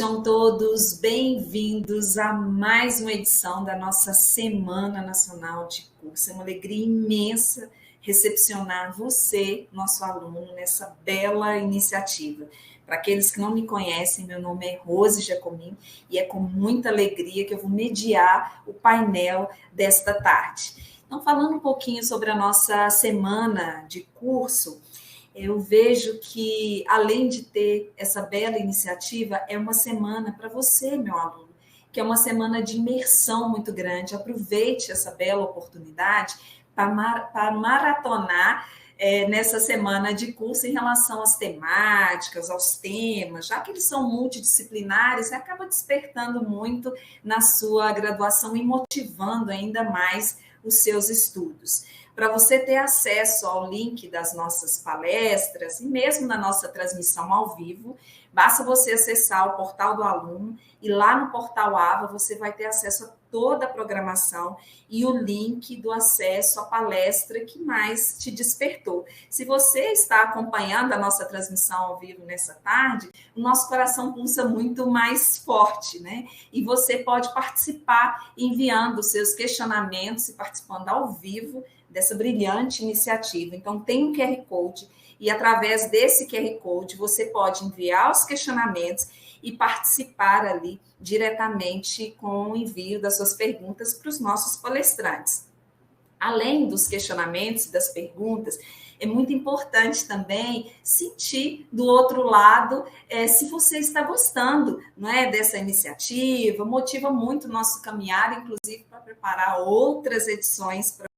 Sejam todos bem-vindos a mais uma edição da nossa Semana Nacional de Curso. É uma alegria imensa recepcionar você, nosso aluno, nessa bela iniciativa. Para aqueles que não me conhecem, meu nome é Rose Giacomin e é com muita alegria que eu vou mediar o painel desta tarde. Então, falando um pouquinho sobre a nossa semana de curso, eu vejo que, além de ter essa bela iniciativa, é uma semana para você, meu aluno, que é uma semana de imersão muito grande. Aproveite essa bela oportunidade para maratonar nessa semana de curso em relação às temáticas, aos temas, já que eles são multidisciplinares, acaba despertando muito na sua graduação e motivando ainda mais os seus estudos. Para você ter acesso ao link das nossas palestras e mesmo na nossa transmissão ao vivo, basta você acessar o portal do aluno e lá no portal AVA você vai ter acesso a toda a programação e o link do acesso à palestra que mais te despertou. Se você está acompanhando a nossa transmissão ao vivo nessa tarde, o nosso coração pulsa muito mais forte, né? E você pode participar enviando seus questionamentos e participando ao vivo dessa brilhante iniciativa. Então, tem um QR Code e, através desse QR Code, você pode enviar os questionamentos e participar ali diretamente com o envio das suas perguntas para os nossos palestrantes. Além dos questionamentos e das perguntas, é muito importante também sentir do outro lado se você está gostando, não é, dessa iniciativa. Motiva muito o nosso caminhar, inclusive para preparar outras edições para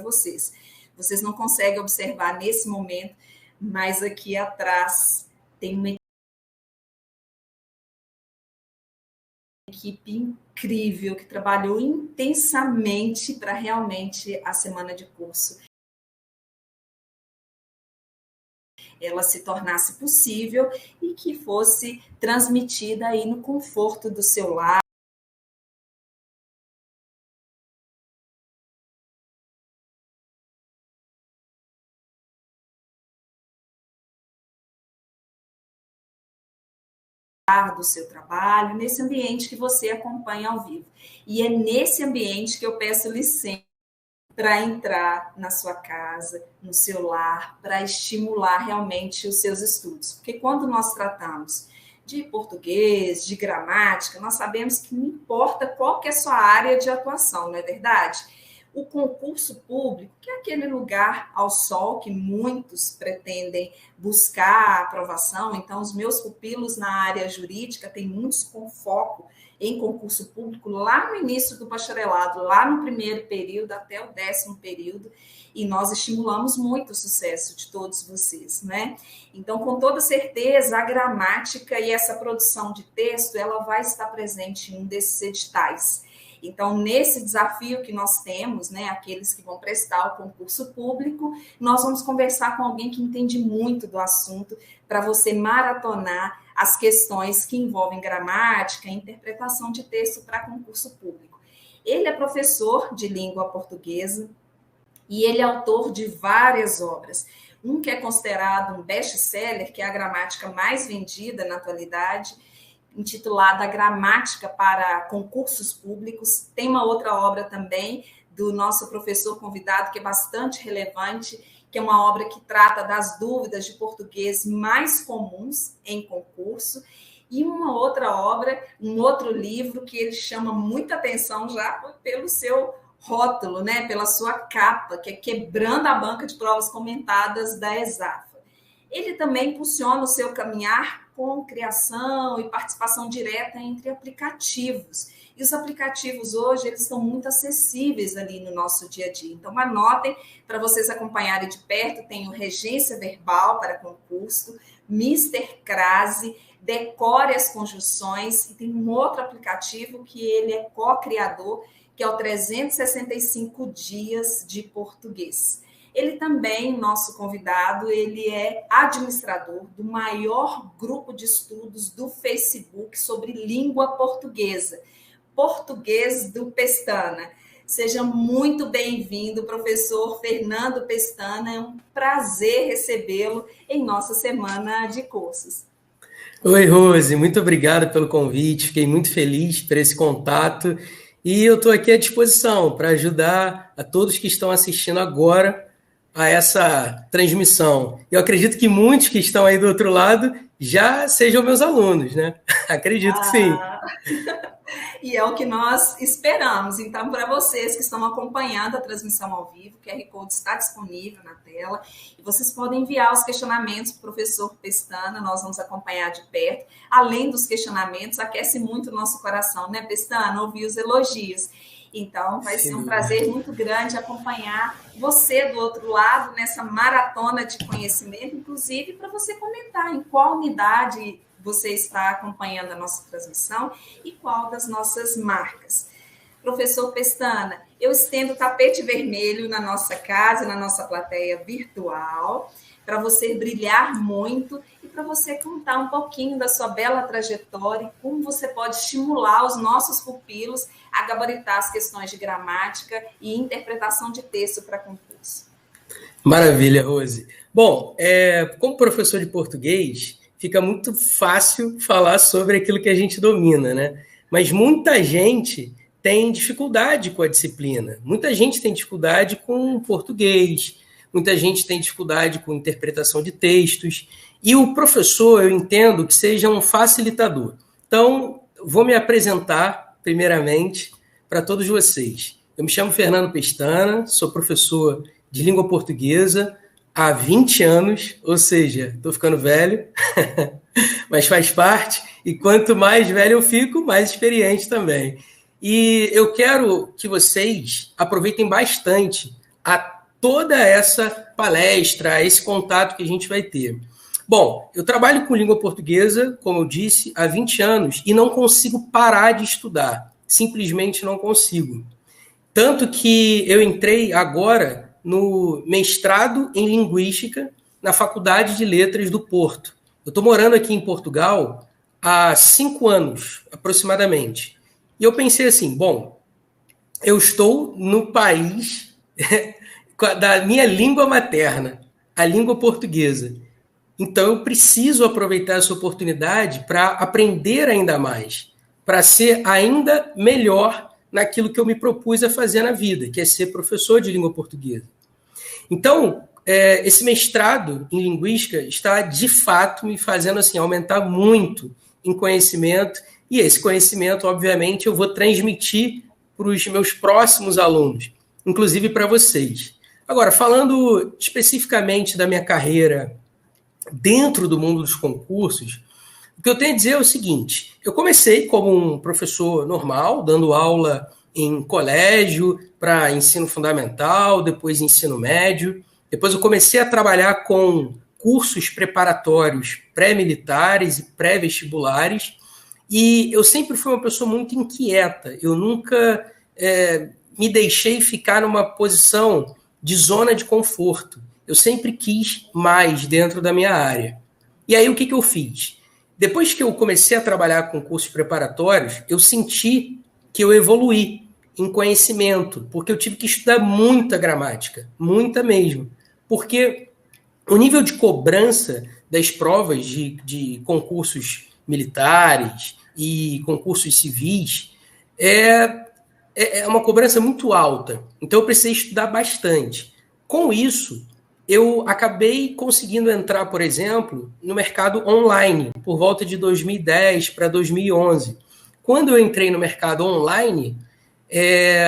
vocês. Vocês não conseguem observar nesse momento, mas aqui atrás tem uma equipe incrível que trabalhou intensamente para realmente a semana de curso ela se tornasse possível e que fosse transmitida aí no conforto do seu lar, do seu trabalho, nesse ambiente que você acompanha ao vivo. E é nesse ambiente que eu peço licença para entrar na sua casa, no seu lar, para estimular realmente os seus estudos. Porque quando nós tratamos de português, de gramática, nós sabemos que não importa qual que é a sua área de atuação, não é verdade? O concurso público, que é aquele lugar ao sol que muitos pretendem buscar a aprovação, então os meus pupilos na área jurídica têm muitos com foco em concurso público lá no início do bacharelado, lá no primeiro período até o 10º período, e nós estimulamos muito o sucesso de todos vocês, né? Então, com toda certeza, a gramática e essa produção de texto, ela vai estar presente em um desses editais. Então, nesse desafio que nós temos, né, aqueles que vão prestar o concurso público, nós vamos conversar com alguém que entende muito do assunto para você maratonar as questões que envolvem gramática e interpretação de texto para concurso público. Ele é professor de língua portuguesa e ele é autor de várias obras. Um que é considerado um best-seller, que é a gramática mais vendida na atualidade, intitulada Gramática para Concursos Públicos. Tem uma outra obra também do nosso professor convidado, que é bastante relevante, que é uma obra que trata das dúvidas de português mais comuns em concurso, e uma outra obra, um outro livro que ele chama muita atenção já pelo seu rótulo, né, pela sua capa, que é Quebrando a Banca de Provas Comentadas da ESAFA. Ele também impulsiona o seu caminhar com criação e participação direta entre aplicativos. E os aplicativos hoje, eles estão muito acessíveis ali no nosso dia a dia. Então, anotem para vocês acompanharem de perto. Tem o Regência Verbal para concurso, Mister Crase, Decore as Conjunções, e tem um outro aplicativo que ele é co-criador, que é o 365 Dias de Português. Ele também, nosso convidado, ele é administrador do maior grupo de estudos do Facebook sobre língua portuguesa, Português do Pestana. Seja muito bem-vindo, professor Fernando Pestana. É um prazer recebê-lo em nossa semana de cursos. Oi, Rose, muito obrigado pelo convite, fiquei muito feliz por esse contato e eu estou aqui à disposição para ajudar a todos que estão assistindo agora a essa transmissão. Eu acredito que muitos que estão aí do outro lado já sejam meus alunos, né? Acredito que sim. Ah, e é o que nós esperamos. Então, para vocês que estão acompanhando a transmissão ao vivo, o QR Code está disponível na tela e vocês podem enviar os questionamentos para o professor Pestana, nós vamos acompanhar de perto. Além dos questionamentos, aquece muito o nosso coração, né, Pestana? Ouvir os elogios. Então, vai ser um prazer muito grande acompanhar você do outro lado nessa maratona de conhecimento, inclusive para você comentar em qual unidade você está acompanhando a nossa transmissão e qual das nossas marcas. Professor Pestana, eu estendo o tapete vermelho na nossa casa, na nossa plateia virtual, para você brilhar muito e para você contar um pouquinho da sua bela trajetória e como você pode estimular os nossos pupilos a gabaritar as questões de gramática e interpretação de texto para concurso. Maravilha, Rose. Bom, como professor de português, fica muito fácil falar sobre aquilo que a gente domina, né? Mas muita gente tem dificuldade com a disciplina, muita gente tem dificuldade com português, muita gente tem dificuldade com interpretação de textos, e o professor, eu entendo que seja um facilitador. Então, vou me apresentar, primeiramente, para todos vocês. Eu me chamo Fernando Pestana, sou professor de língua portuguesa há 20 anos, ou seja, estou ficando velho, mas faz parte, e quanto mais velho eu fico, mais experiente também. E eu quero que vocês aproveitem bastante a toda essa palestra, esse contato que a gente vai ter. Bom, eu trabalho com língua portuguesa, como eu disse, há 20 anos e não consigo parar de estudar. Simplesmente não consigo. Tanto que eu entrei agora no mestrado em Linguística na Faculdade de Letras do Porto. Eu estou morando aqui em Portugal há 5 anos, aproximadamente. E eu pensei assim, bom, eu estou no país da minha língua materna, a língua portuguesa. Então, eu preciso aproveitar essa oportunidade para aprender ainda mais, para ser ainda melhor naquilo que eu me propus a fazer na vida, que é ser professor de língua portuguesa. Então, esse mestrado em linguística está, de fato, me fazendo assim, aumentar muito em conhecimento, e esse conhecimento, obviamente, eu vou transmitir para os meus próximos alunos, inclusive para vocês. Agora, falando especificamente da minha carreira dentro do mundo dos concursos, o que eu tenho a dizer é o seguinte: eu comecei como um professor normal, dando aula em colégio para ensino fundamental, depois ensino médio. Depois eu comecei a trabalhar com cursos preparatórios pré-militares e pré-vestibulares. E eu sempre fui uma pessoa muito inquieta. Eu nunca me deixei ficar numa posição de zona de conforto. Eu sempre quis mais dentro da minha área. E aí o que eu fiz? Depois que eu comecei a trabalhar com cursos preparatórios, eu senti que eu evoluí em conhecimento, porque eu tive que estudar muita gramática, muita mesmo. Porque o nível de cobrança das provas de concursos militares e concursos civis é uma cobrança muito alta. Então eu precisei estudar bastante. Com isso, eu acabei conseguindo entrar, por exemplo, no mercado online, por volta de 2010 para 2011. Quando eu entrei no mercado online,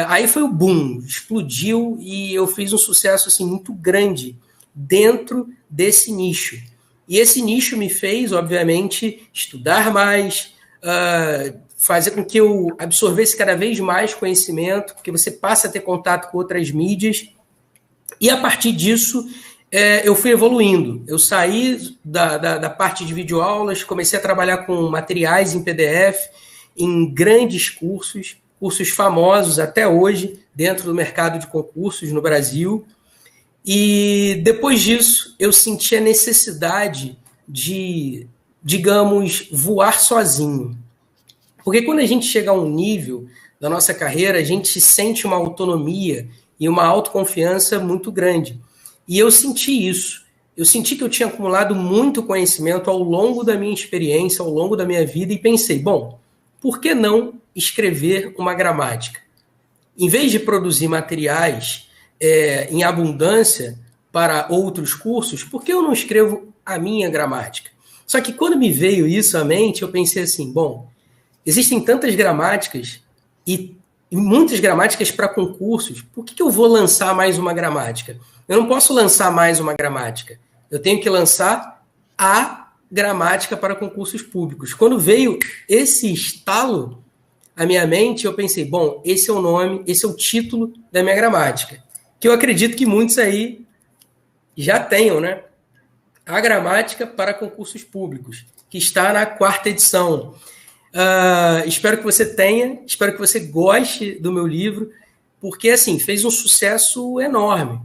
aí foi o boom, explodiu e eu fiz um sucesso assim, muito grande dentro desse nicho. E esse nicho me fez, obviamente, estudar mais, fazer com que eu absorvesse cada vez mais conhecimento, porque você passa a ter contato com outras mídias. E a partir disso, eu fui evoluindo. Eu saí da parte de videoaulas, comecei a trabalhar com materiais em PDF, em grandes cursos famosos até hoje, dentro do mercado de concursos no Brasil. E depois disso, eu senti a necessidade de, digamos, voar sozinho. Porque quando a gente chega a um nível da nossa carreira, a gente sente uma autonomia e uma autoconfiança muito grande. E eu senti isso. eu senti que eu tinha acumulado muito conhecimento ao longo da minha experiência, ao longo da minha vida, e pensei, bom, por que não escrever uma gramática? Em vez de produzir materiais em abundância para outros cursos, por que eu não escrevo a minha gramática? Só que quando me veio isso à mente, eu pensei assim, bom, existem tantas gramáticas e muitas gramáticas para concursos, por que eu vou lançar mais uma gramática? Eu não posso lançar mais uma gramática. Eu tenho que lançar a gramática para concursos públicos. Quando veio esse estalo à minha mente, eu pensei, bom, esse é o nome, esse é o título da minha gramática. Que eu acredito que muitos aí já tenham, né? A gramática para concursos públicos, que está na 4ª edição. Espero que você tenha, espero que você goste do meu livro, porque, assim, fez um sucesso enorme.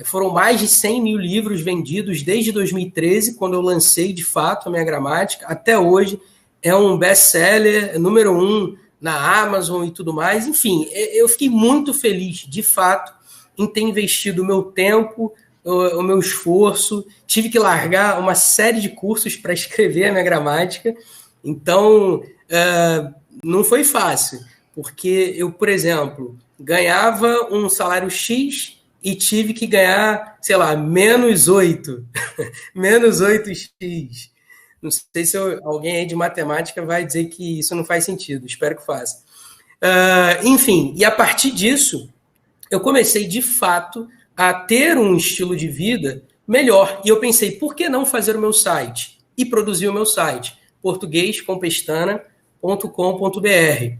Foram mais de 100 mil livros vendidos desde 2013, quando eu lancei, de fato, a minha gramática. Até hoje, é um best-seller, número 1 na Amazon e tudo mais. Enfim, eu fiquei muito feliz, de fato, em ter investido o meu tempo, o meu esforço. Tive que largar uma série de cursos para escrever a minha gramática. Então, não foi fácil, porque eu, por exemplo, ganhava um salário X e tive que ganhar, sei lá, menos 8. Menos 8x. Não sei se alguém aí de matemática vai dizer que isso não faz sentido. Espero que faça. Enfim, e a partir disso, eu comecei, de fato, a ter um estilo de vida melhor. E eu pensei, por que não fazer o meu site? E produzir o meu site, portuguescompestana.com.br.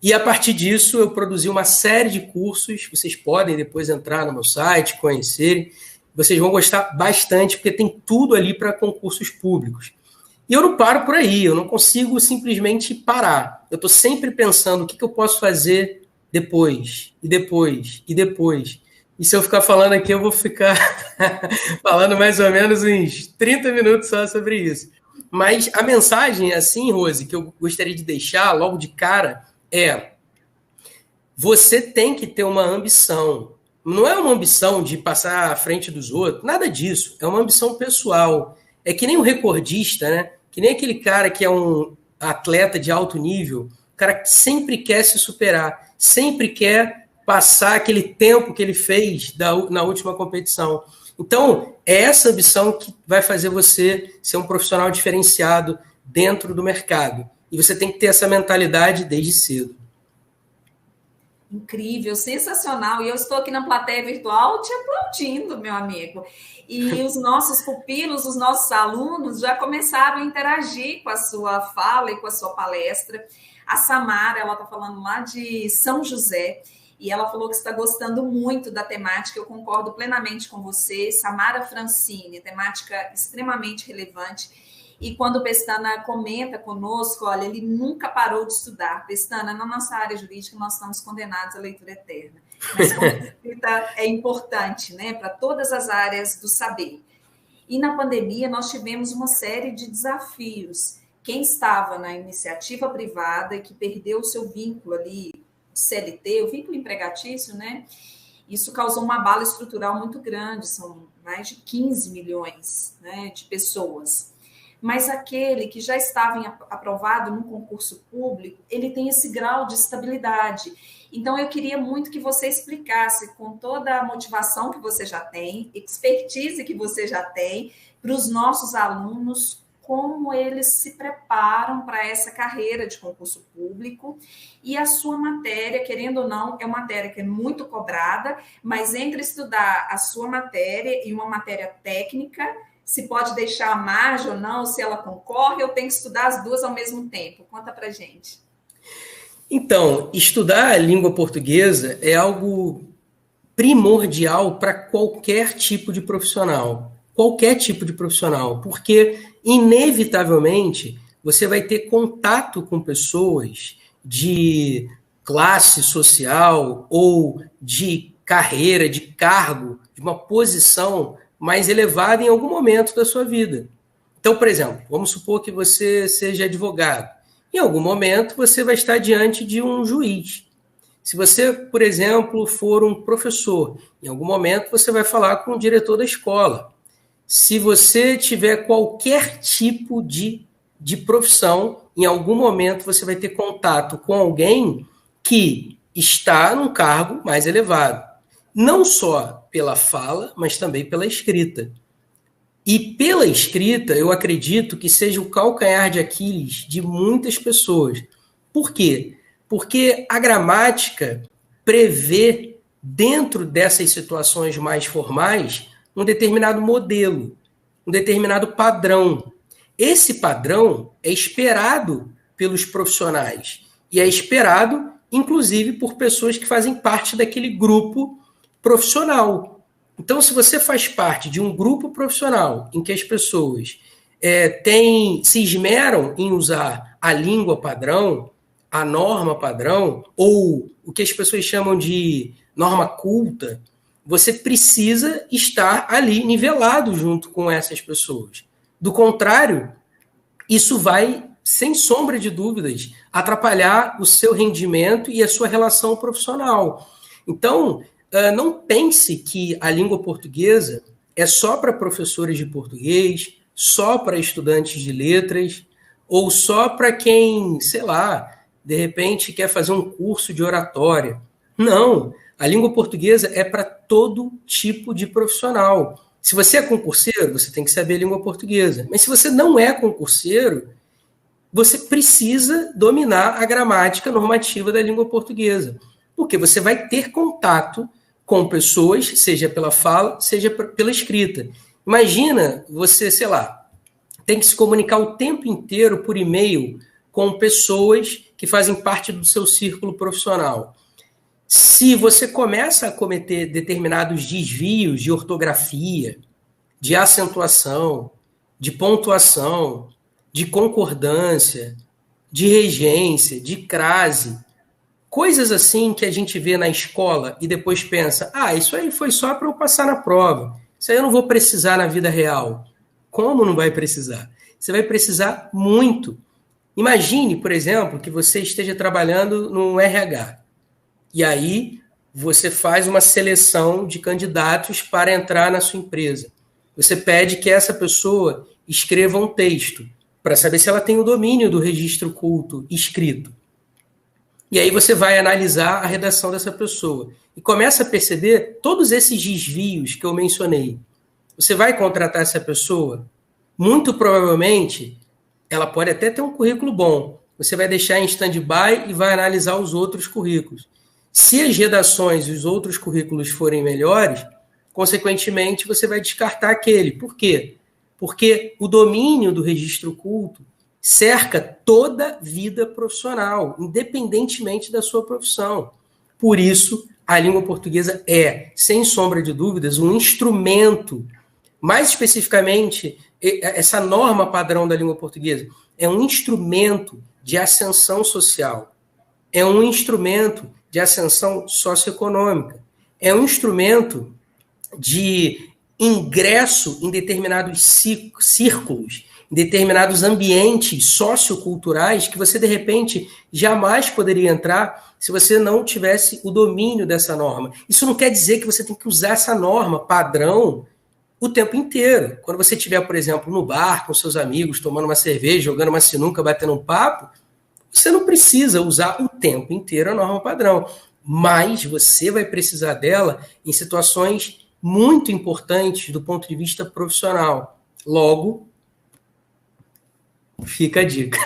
E a partir disso, eu produzi uma série de cursos. Vocês podem depois entrar no meu site, conhecerem. Vocês vão gostar bastante, porque tem tudo ali para concursos públicos. E eu não paro por aí, eu não consigo simplesmente parar. Eu estou sempre pensando o que eu posso fazer depois, e depois, e depois. E se eu ficar falando aqui, eu vou ficar falando mais ou menos uns 30 minutos só sobre isso. Mas a mensagem, assim, Rose, que eu gostaria de deixar logo de cara é: você tem que ter uma ambição. Não é uma ambição de passar à frente dos outros, nada disso. É uma ambição pessoal. É que nem um recordista, né? Que nem aquele cara que é um atleta de alto nível, o cara que sempre quer se superar, sempre quer passar aquele tempo que ele fez na última competição. Então, é essa ambição que vai fazer você ser um profissional diferenciado dentro do mercado. E você tem que ter essa mentalidade desde cedo. Incrível, sensacional. E eu estou aqui na plateia virtual te aplaudindo, meu amigo. E os nossos pupilos, os nossos alunos já começaram a interagir com a sua fala e com a sua palestra. A Samara, ela está falando lá de São José, e ela falou que está gostando muito da temática. Eu concordo plenamente com você. Samara Francine, temática extremamente relevante. E quando o Pestana comenta conosco, olha, ele nunca parou de estudar. Pestana, na nossa área jurídica, nós estamos condenados à leitura eterna. Mas como escrita é importante, né, para todas as áreas do saber. E na pandemia, nós tivemos uma série de desafios. Quem estava na iniciativa privada e que perdeu o seu vínculo ali, CLT, o vínculo empregatício, né? Isso causou uma abalo estrutural muito grande, são mais de 15 milhões, né, de pessoas. Mas aquele que já estava aprovado num concurso público, ele tem esse grau de estabilidade. Então, eu queria muito que você explicasse, com toda a motivação que você já tem, expertise que você já tem, para os nossos alunos, como eles se preparam para essa carreira de concurso público. E a sua matéria, querendo ou não, é uma matéria que é muito cobrada, mas entre estudar a sua matéria e uma matéria técnica, se pode deixar a margem ou não, se ela concorre, eu tenho que estudar as duas ao mesmo tempo. Conta pra gente. Então, estudar a língua portuguesa é algo primordial para qualquer tipo de profissional. Qualquer tipo de profissional, porque, inevitavelmente, você vai ter contato com pessoas de classe social ou de carreira, de cargo, de uma posição mais elevada em algum momento da sua vida. Então, por exemplo, vamos supor que você seja advogado. Em algum momento, você vai estar diante de um juiz. Se você, por exemplo, for um professor, em algum momento você vai falar com o diretor da escola. se você tiver qualquer tipo de profissão, em algum momento você vai ter contato com alguém que está num cargo mais elevado. Não só pela fala, mas também pela escrita. E pela escrita, eu acredito que seja o calcanhar de Aquiles de muitas pessoas. Por quê? Porque a gramática prevê, dentro dessas situações mais formais, um determinado modelo, um determinado padrão. Esse padrão é esperado pelos profissionais e é esperado, inclusive, por pessoas que fazem parte daquele grupo profissional. Então, se você faz parte de um grupo profissional em que as pessoas se esmeram em usar a língua padrão, a norma padrão, ou o que as pessoas chamam de norma culta, você precisa estar ali nivelado junto com essas pessoas. Do contrário, isso vai, sem sombra de dúvidas, atrapalhar o seu rendimento e a sua relação profissional. Então, não pense que a língua portuguesa é só para professores de português, só para estudantes de letras, ou só para quem, sei lá, de repente quer fazer um curso de oratória. Não, a língua portuguesa é para todo tipo de profissional. Se você é concurseiro, você tem que saber a língua portuguesa. Mas se você não é concurseiro, você precisa dominar a gramática normativa da língua portuguesa. Porque você vai ter contato com pessoas, seja pela fala, seja pela escrita. Imagina você, sei lá, tem que se comunicar o tempo inteiro por e-mail com pessoas que fazem parte do seu círculo profissional. Se você começa a cometer determinados desvios de ortografia, de acentuação, de pontuação, de concordância, de regência, de crase, coisas assim que a gente vê na escola e depois pensa, isso aí foi só para eu passar na prova, isso aí eu não vou precisar na vida real. Como não vai precisar? Você vai precisar muito. Imagine, por exemplo, que você esteja trabalhando no RH. E aí você faz uma seleção de candidatos para entrar na sua empresa. Você pede que essa pessoa escreva um texto para saber se ela tem o domínio do registro culto escrito. E aí você vai analisar a redação dessa pessoa e começa a perceber todos esses desvios que eu mencionei. Você vai contratar essa pessoa? Muito provavelmente, ela pode até ter um currículo bom. Você vai deixar em stand-by e vai analisar os outros currículos. Se as redações e os outros currículos forem melhores, consequentemente, você vai descartar aquele. Por quê? Porque o domínio do registro culto cerca toda a vida profissional, independentemente da sua profissão. Por isso, a língua portuguesa é, sem sombra de dúvidas, um instrumento. Mais especificamente, essa norma padrão da língua portuguesa é um instrumento de ascensão social, é um instrumento de ascensão socioeconômica, é um instrumento de ingresso em determinados círculos, em determinados ambientes socioculturais que você, de repente, jamais poderia entrar se você não tivesse o domínio dessa norma. Isso não quer dizer que você tem que usar essa norma padrão o tempo inteiro. Quando você estiver, por exemplo, no bar com seus amigos, tomando uma cerveja, jogando uma sinuca, batendo um papo, você não precisa usar o tempo inteiro a norma padrão, mas você vai precisar dela em situações muito importantes do ponto de vista profissional. Logo, fica a dica.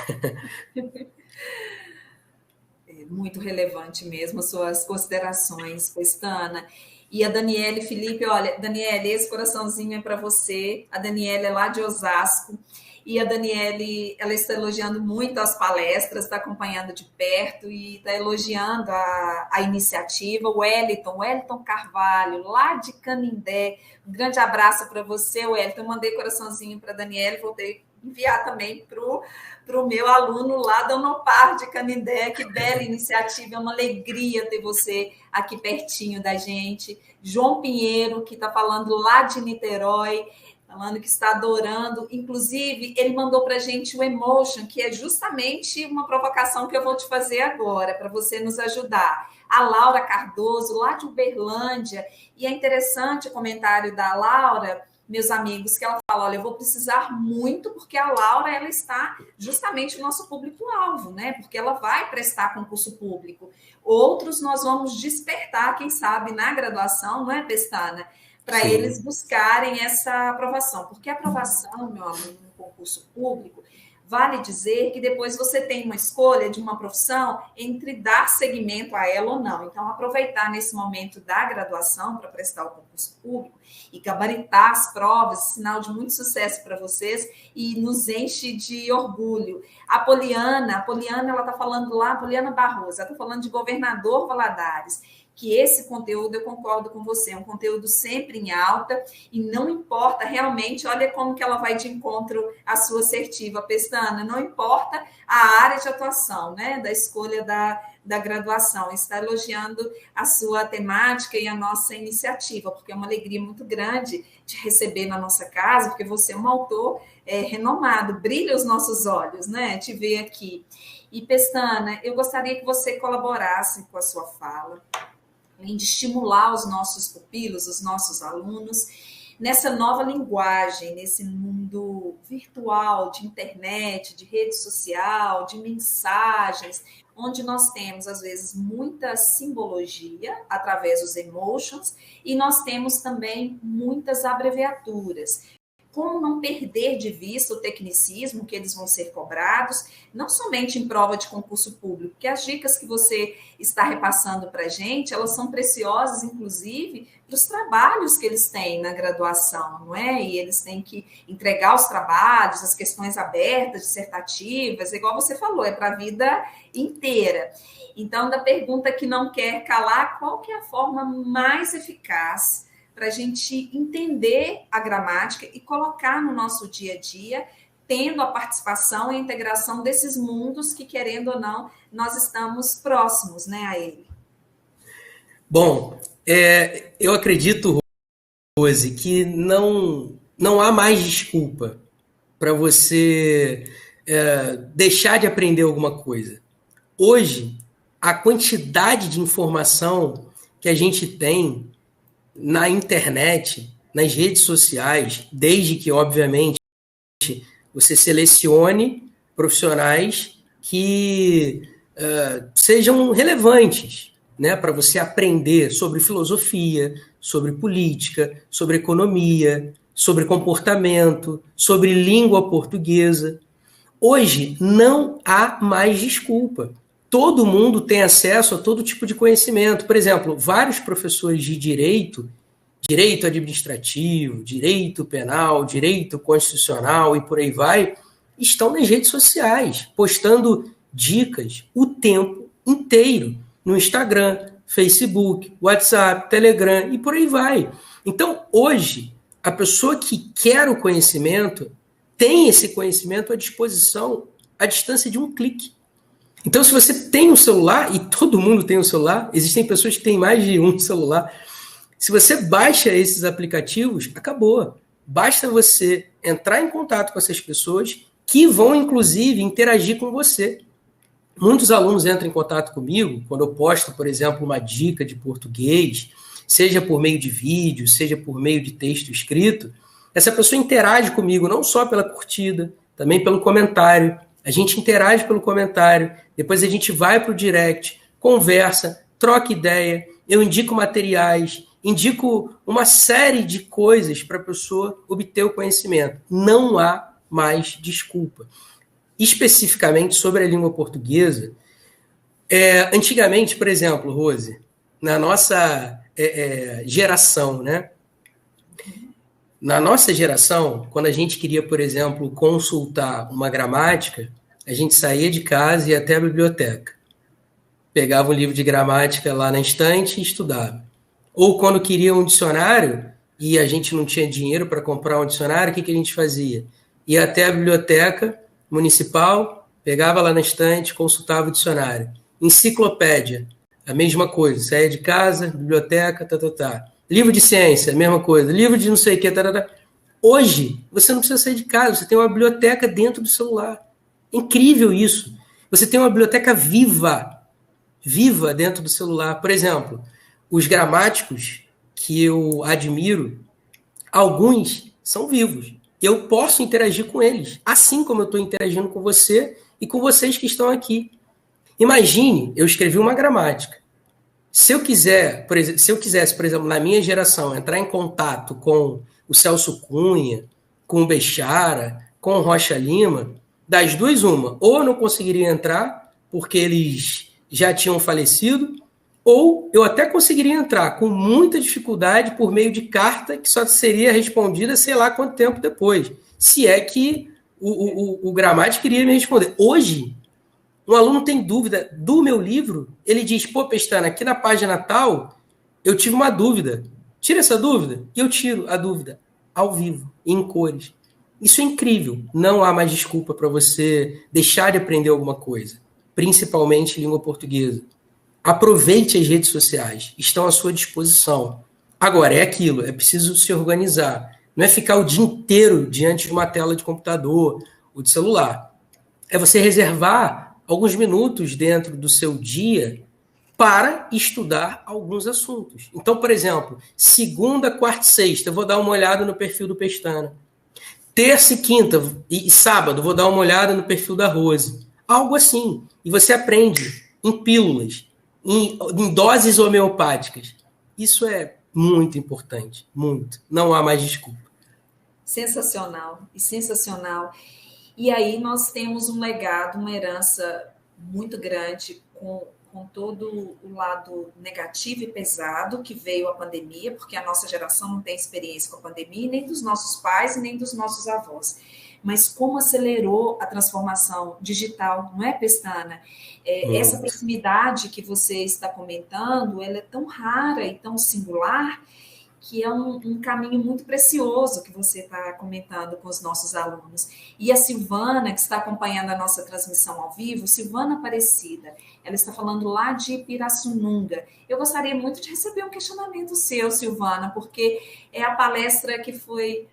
Muito relevante mesmo suas considerações, Pestana. E a Daniele Felipe, olha, Daniele, esse coraçãozinho é para você. A Daniele é lá de Osasco. E a Daniele, ela está elogiando muito as palestras, está acompanhando de perto e está elogiando a iniciativa. O Wellington Carvalho, lá de Canindé. Um grande abraço para você, Wellington. Eu mandei coraçãozinho para a Daniele, voltei enviar também para o meu aluno lá da Unopar de Canindé. Que bela iniciativa, é uma alegria ter você aqui pertinho da gente. João Pinheiro, que está falando lá de Niterói, falando que está adorando. Inclusive, ele mandou para a gente o emotion, que é justamente uma provocação que eu vou te fazer agora, para você nos ajudar. A Laura Cardoso, lá de Uberlândia, e é interessante o comentário da Laura, meus amigos, que ela fala, olha, eu vou precisar muito, porque a Laura, ela está justamente no nosso público-alvo, né? Porque ela vai prestar concurso público. Outros nós vamos despertar, quem sabe, na graduação, não é, Pestana? Para eles buscarem essa aprovação. Porque a aprovação, meu aluno, no concurso público, vale dizer que depois você tem uma escolha de uma profissão entre dar seguimento a ela ou não. Então, aproveitar nesse momento da graduação para prestar o concurso público e gabaritar as provas, sinal de muito sucesso para vocês e nos enche de orgulho. A Poliana, ela está falando lá, Poliana Barroso, ela está falando de Governador Valadares, que esse conteúdo, eu concordo com você, é um conteúdo sempre em alta e não importa realmente, olha como que ela vai de encontro à sua assertiva, Pestana, não importa a área de atuação, né, da escolha da graduação, está elogiando a sua temática e a nossa iniciativa, porque é uma alegria muito grande de receber na nossa casa, porque você é um autor renomado, brilha os nossos olhos, né, te ver aqui. E, Pestana, eu gostaria que você colaborasse com a sua fala, além de estimular os nossos pupilos, os nossos alunos, nessa nova linguagem, nesse mundo virtual, de internet, de rede social, de mensagens, onde nós temos, às vezes, muita simbologia através dos emotions e nós temos também muitas abreviaturas. Como não perder de vista o tecnicismo que eles vão ser cobrados, não somente em prova de concurso público, porque as dicas que você está repassando para a gente, elas são preciosas, inclusive, para os trabalhos que eles têm na graduação, não é? E eles têm que entregar os trabalhos, as questões abertas, dissertativas, igual você falou, é para a vida inteira. Então, da pergunta que não quer calar, qual que é a forma mais eficaz para a gente entender a gramática e colocar no nosso dia a dia, tendo a participação e a integração desses mundos que, querendo ou não, nós estamos próximos, né, a ele. Bom, eu acredito, Rose, que não há mais desculpa para você deixar de aprender alguma coisa. Hoje, a quantidade de informação que a gente tem na internet, nas redes sociais, desde que, obviamente, você selecione profissionais que sejam relevantes, né, para você aprender sobre filosofia, sobre política, sobre economia, sobre comportamento, sobre língua portuguesa. Hoje não há mais desculpa. Todo mundo tem acesso a todo tipo de conhecimento. Por exemplo, vários professores de direito administrativo, direito penal, direito constitucional e por aí vai, estão nas redes sociais, postando dicas o tempo inteiro, no Instagram, Facebook, WhatsApp, Telegram e por aí vai. Então, hoje, a pessoa que quer o conhecimento tem esse conhecimento à disposição, à distância de um clique. Então, se você tem um celular, e todo mundo tem um celular, existem pessoas que têm mais de um celular, se você baixa esses aplicativos, acabou. Basta você entrar em contato com essas pessoas que vão, inclusive, interagir com você. Muitos alunos entram em contato comigo quando eu posto, por exemplo, uma dica de português, seja por meio de vídeo, seja por meio de texto escrito. Essa pessoa interage comigo não só pela curtida, também pelo comentário. A gente interage pelo comentário, depois a gente vai para o direct, conversa, troca ideia, eu indico materiais, indico uma série de coisas para a pessoa obter o conhecimento. Não há mais desculpa. Especificamente sobre a língua portuguesa, antigamente, por exemplo, Rose, na nossa geração, né? Na nossa geração, quando a gente queria, por exemplo, consultar uma gramática, a gente saía de casa e ia até a biblioteca. Pegava um livro de gramática lá na estante e estudava. Ou quando queria um dicionário e a gente não tinha dinheiro para comprar um dicionário, o que a gente fazia? Ia até a biblioteca municipal, pegava lá na estante, consultava o dicionário. Enciclopédia, a mesma coisa. Saía de casa, biblioteca, Livro de ciência, a mesma coisa. Livro de não sei o que, Hoje, você não precisa sair de casa, você tem uma biblioteca dentro do celular. Incrível isso. Você tem uma biblioteca viva dentro do celular. Por exemplo, os gramáticos que eu admiro, alguns são vivos. Eu posso interagir com eles, assim como eu estou interagindo com você e com vocês que estão aqui. Imagine, eu escrevi uma gramática. Se eu quisesse, por exemplo, na minha geração, entrar em contato com o Celso Cunha, com o Bechara, com o Rocha Lima, das duas, uma. Ou eu não conseguiria entrar, porque eles já tinham falecido, ou eu até conseguiria entrar com muita dificuldade por meio de carta que só seria respondida sei lá quanto tempo depois. Se é que o gramático queria me responder. Hoje, um aluno tem dúvida do meu livro, ele diz, pô, Pestana, aqui na página tal, eu tive uma dúvida. Tira essa dúvida. E eu tiro a dúvida ao vivo, em cores. Isso é incrível. Não há mais desculpa para você deixar de aprender alguma coisa, principalmente língua portuguesa. Aproveite as redes sociais, estão à sua disposição. Agora, é aquilo, é preciso se organizar. Não é ficar o dia inteiro diante de uma tela de computador ou de celular. É você reservar alguns minutos dentro do seu dia para estudar alguns assuntos. Então, por exemplo, segunda, quarta e sexta, eu vou dar uma olhada no perfil do Pestana. Terça e quinta e sábado, vou dar uma olhada no perfil da Rose. Algo assim. E você aprende em pílulas, em doses homeopáticas. Isso é muito importante, muito. Não há mais desculpa. Sensacional, e sensacional. E aí nós temos um legado, uma herança muito grande com todo o lado negativo e pesado que veio a pandemia, porque a nossa geração não tem experiência com a pandemia, nem dos nossos pais, nem dos nossos avós. Mas como acelerou a transformação digital, não é, Pestana? Essa proximidade que você está comentando, ela é tão rara e tão singular, que é um caminho muito precioso que você está comentando com os nossos alunos. E a Silvana, que está acompanhando a nossa transmissão ao vivo, Silvana Aparecida, ela está falando lá de Pirassununga. Eu gostaria muito de receber um questionamento seu, Silvana, porque é a palestra que foi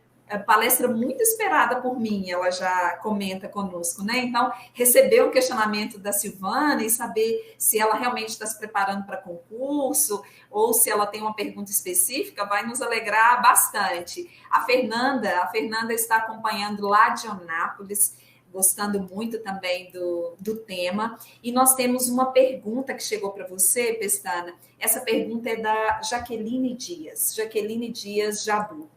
palestra muito esperada por mim, ela já comenta conosco, né? Então, receber o questionamento da Silvana e saber se ela realmente está se preparando para concurso ou se ela tem uma pergunta específica, vai nos alegrar bastante. A Fernanda está acompanhando lá de Onápolis, gostando muito também do tema. E nós temos uma pergunta que chegou para você, Pestana. Essa pergunta é da Jaqueline Dias Jabu.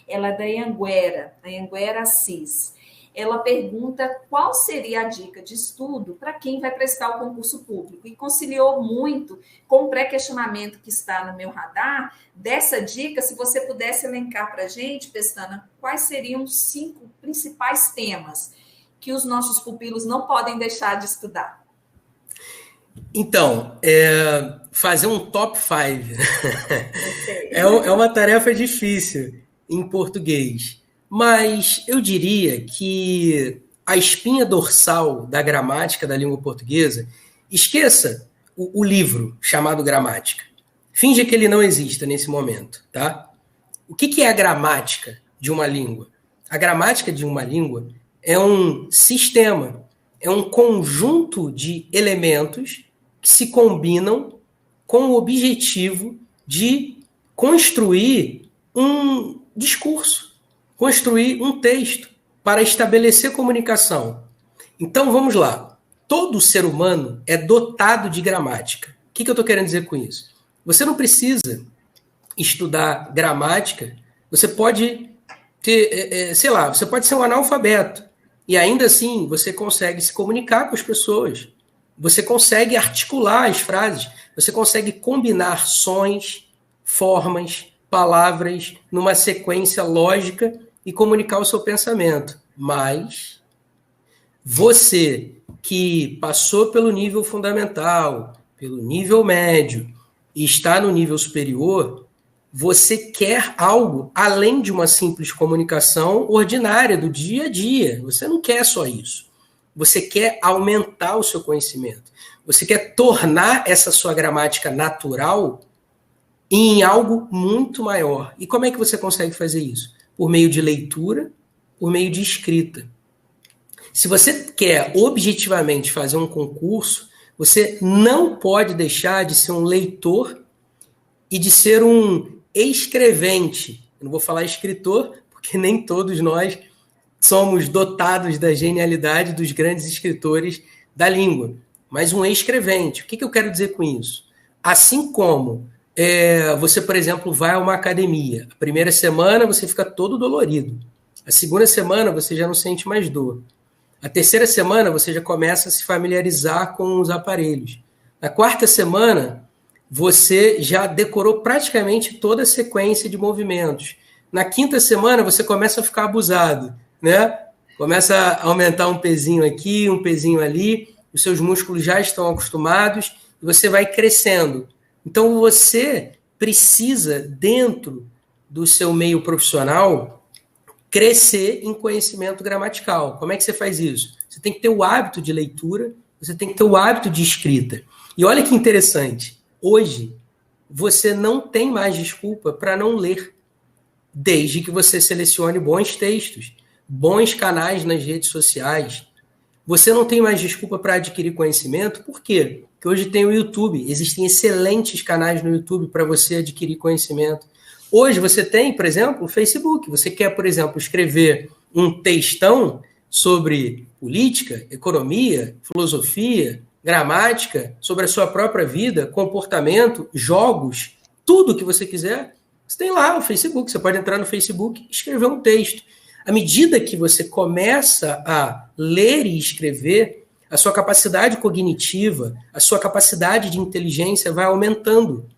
Ela é da Anhanguera Assis. Ela pergunta qual seria a dica de estudo para quem vai prestar o concurso público. E conciliou muito com o pré-questionamento que está no meu radar. Dessa dica, se você pudesse elencar para a gente, Pestana, quais seriam os 5 principais temas que os nossos pupilos não podem deixar de estudar? Então, fazer um top 5 é uma tarefa difícil em português, mas eu diria que a espinha dorsal da gramática da língua portuguesa, esqueça o livro chamado Gramática. Finge que ele não exista nesse momento, tá? O que é a gramática de uma língua? A gramática de uma língua é um sistema, é um conjunto de elementos que se combinam com o objetivo de construir um discurso, construir um texto para estabelecer comunicação. Então, vamos lá. Todo ser humano é dotado de gramática. O que eu estou querendo dizer com isso? Você não precisa estudar gramática, você pode ter, você pode ser um analfabeto e ainda assim você consegue se comunicar com as pessoas. Você consegue articular as frases, você consegue combinar sons, formas, palavras numa sequência lógica e comunicar o seu pensamento. Mas você que passou pelo nível fundamental, pelo nível médio e está no nível superior, você quer algo além de uma simples comunicação ordinária do dia a dia. Você não quer só isso. Você quer aumentar o seu conhecimento. Você quer tornar essa sua gramática natural em algo muito maior. E como é que você consegue fazer isso? Por meio de leitura, por meio de escrita. Se você quer objetivamente fazer um concurso, você não pode deixar de ser um leitor e de ser um escrevente. Eu não vou falar escritor, porque nem todos nós somos dotados da genialidade dos grandes escritores da língua, mas um escrevente. O que eu quero dizer com isso? Assim como você, por exemplo, vai a uma academia, a primeira semana você fica todo dolorido, a segunda semana você já não sente mais dor, a terceira semana você já começa a se familiarizar com os aparelhos, na quarta semana você já decorou praticamente toda a sequência de movimentos, na quinta semana você começa a ficar abusado, né? Começa a aumentar um pezinho aqui, um pezinho ali, os seus músculos já estão acostumados e você vai crescendo. Então, você precisa, dentro do seu meio profissional, crescer em conhecimento gramatical. Como é que você faz isso? Você tem que ter o hábito de leitura, você tem que ter o hábito de escrita. E olha que interessante, hoje você não tem mais desculpa para não ler, desde que você selecione bons textos, bons canais nas redes sociais. Você não tem mais desculpa para adquirir conhecimento, por quê? Porque hoje tem o YouTube, existem excelentes canais no YouTube para você adquirir conhecimento. Hoje você tem, por exemplo, o Facebook. Você quer, por exemplo, escrever um textão sobre política, economia, filosofia, gramática, sobre a sua própria vida, comportamento, jogos, tudo que você quiser, você tem lá o Facebook. Você pode entrar no Facebook e escrever um texto. À medida que você começa a ler e escrever, a sua capacidade cognitiva, a sua capacidade de inteligência vai aumentando.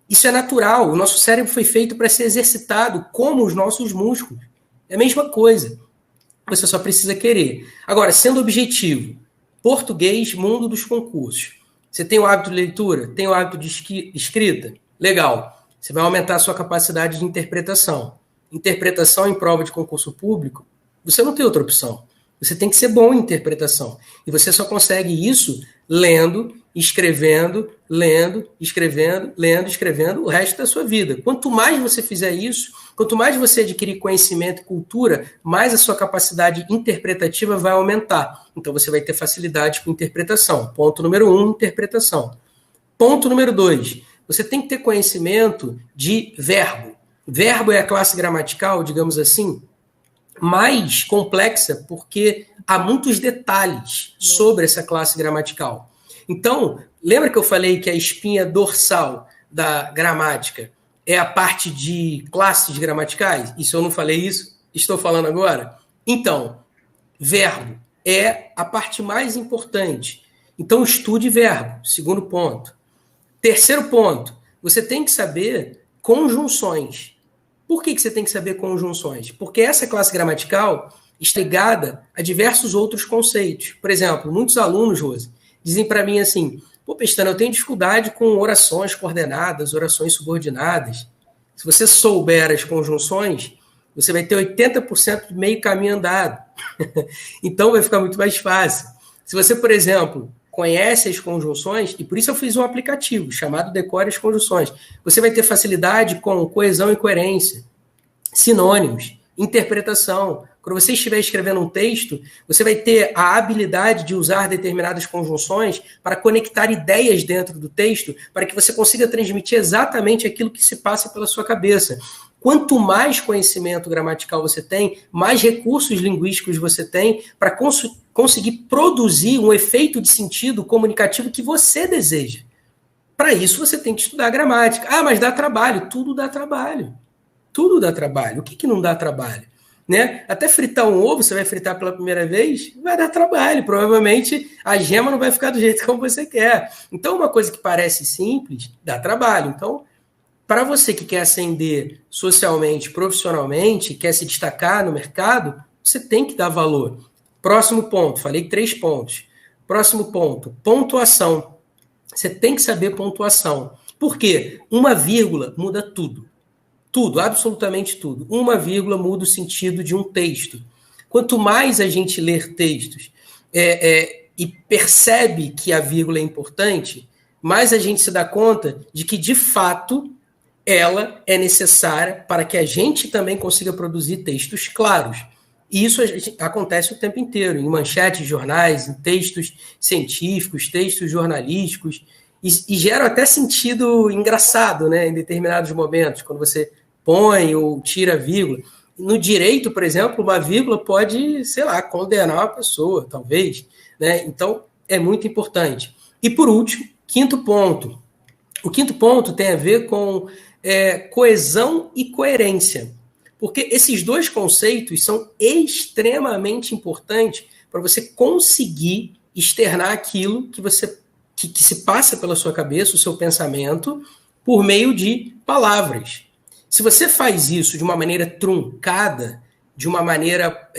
Isso é natural. O nosso cérebro foi feito para ser exercitado, como os nossos músculos. É a mesma coisa. Você só precisa querer. Agora, sendo objetivo, português, mundo dos concursos. Você tem o hábito de leitura? Tem o hábito de escrita? Legal. Você vai aumentar a sua capacidade de interpretação. Interpretação em prova de concurso público, você não tem outra opção. Você tem que ser bom em interpretação. E você só consegue isso lendo, escrevendo, lendo, escrevendo, lendo, escrevendo o resto da sua vida. Quanto mais você fizer isso, quanto mais você adquirir conhecimento e cultura, mais a sua capacidade interpretativa vai aumentar. Então você vai ter facilidade com interpretação. Ponto número 1, interpretação. Ponto número 2, você tem que ter conhecimento de verbo. Verbo é a classe gramatical, digamos assim, mais complexa, porque há muitos detalhes sobre essa classe gramatical. Então, lembra que eu falei que a espinha dorsal da gramática é a parte de classes gramaticais? E se eu não falei isso, estou falando agora? Então, verbo é a parte mais importante. Então, estude verbo, segundo ponto. Terceiro ponto, você tem que saber conjunções. Por que você tem que saber conjunções? Porque essa classe gramatical está ligada a diversos outros conceitos. Por exemplo, muitos alunos, Rose, dizem para mim assim, pô, Pestana, eu tenho dificuldade com orações coordenadas, orações subordinadas. Se você souber as conjunções, você vai ter 80% de meio caminho andado. Então vai ficar muito mais fácil. Se você, por exemplo, conhece as conjunções, e por isso eu fiz um aplicativo chamado Decore as Conjunções. Você vai ter facilidade com coesão e coerência, sinônimos, interpretação. Quando você estiver escrevendo um texto, você vai ter a habilidade de usar determinadas conjunções para conectar ideias dentro do texto, para que você consiga transmitir exatamente aquilo que se passa pela sua cabeça. Quanto mais conhecimento gramatical você tem, mais recursos linguísticos você tem para conseguir produzir um efeito de sentido comunicativo que você deseja. Para isso, você tem que estudar gramática. Ah, mas dá trabalho. Tudo dá trabalho. Tudo dá trabalho. O que não dá trabalho? Né? Até fritar um ovo, você vai fritar pela primeira vez, vai dar trabalho. Provavelmente a gema não vai ficar do jeito como você quer. Então, uma coisa que parece simples, dá trabalho. Então, para você que quer ascender socialmente, profissionalmente, quer se destacar no mercado, você tem que dar valor. Próximo ponto, falei 3 pontos. Próximo ponto, pontuação. Você tem que saber pontuação. Por quê? Uma vírgula muda tudo. Tudo, absolutamente tudo. Uma vírgula muda o sentido de um texto. Quanto mais a gente ler textos e percebe que a vírgula é importante, mais a gente se dá conta de que, de fato, ela é necessária para que a gente também consiga produzir textos claros. E isso acontece o tempo inteiro, em manchetes de jornais, em textos científicos, textos jornalísticos, e gera até sentido engraçado, né, em determinados momentos, quando você põe ou tira a vírgula. No direito, por exemplo, uma vírgula pode, sei lá, condenar uma pessoa, talvez, né? Então, é muito importante. E, por último, quinto ponto. O quinto ponto tem a ver com coesão e coerência. Porque esses dois conceitos são extremamente importantes para você conseguir externar aquilo que se passa pela sua cabeça, o seu pensamento, por meio de palavras. Se você faz isso de uma maneira truncada, de uma maneira